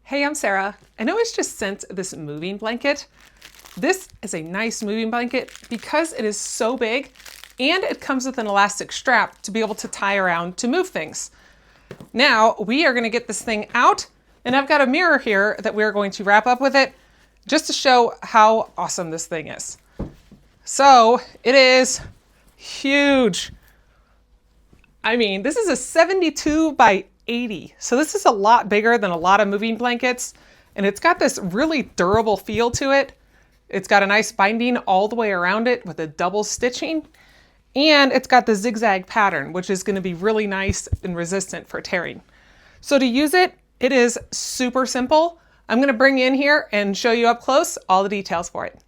Hey, I'm Sarah, and I was just sent this moving blanket. This is a nice moving blanket because it is so big and it comes with an elastic strap to be able to tie around to move things. Now we are going to get this thing out, and I've got a mirror here that we're going to wrap up with it just to show how awesome this thing is. So it is huge. I mean, this is a 72 by 80. So this is a lot bigger than a lot of moving blankets, and it's got this really durable feel to it. It's got a nice binding all the way around it with a double stitching, and it's got the zigzag pattern, which is going to be really nice and resistant for tearing. So to use it, it is super simple. I'm going to bring you in here and show you up close all the details for it.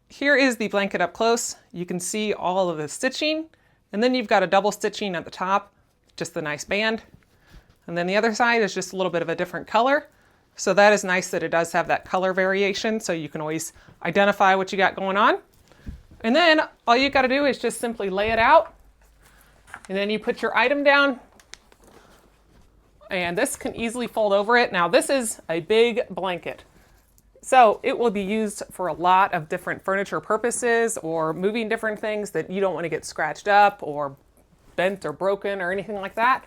Here is the blanket up close. You can see all of the stitching, and then you've got a double stitching at the top, just the nice band. And then the other side is just a little bit of a different color. So that is nice that it does have that color variation, so you can always identify what you got going on. And then all you got to do is just simply lay it out, and then you put your item down, and this can easily fold over it. Now this is a big blanket, so it will be used for a lot of different furniture purposes or moving different things that you don't want to get scratched up or bent or broken or anything like that.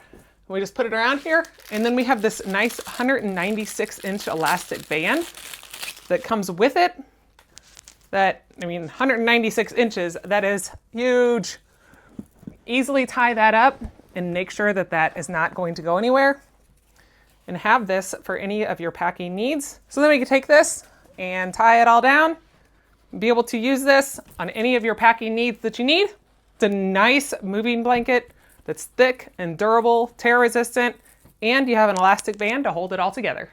We just put it around here, and then we have this nice 196-inch elastic band that comes with it. That, I mean, 196 inches, that is huge. Easily tie that up and make sure that that is not going to go anywhere, and have this for any of your packing needs. So then we can take this and tie it all down, be able to use this on any of your packing needs that you need. It's a nice moving blanket that's thick and durable, tear resistant, and you have an elastic band to hold it all together.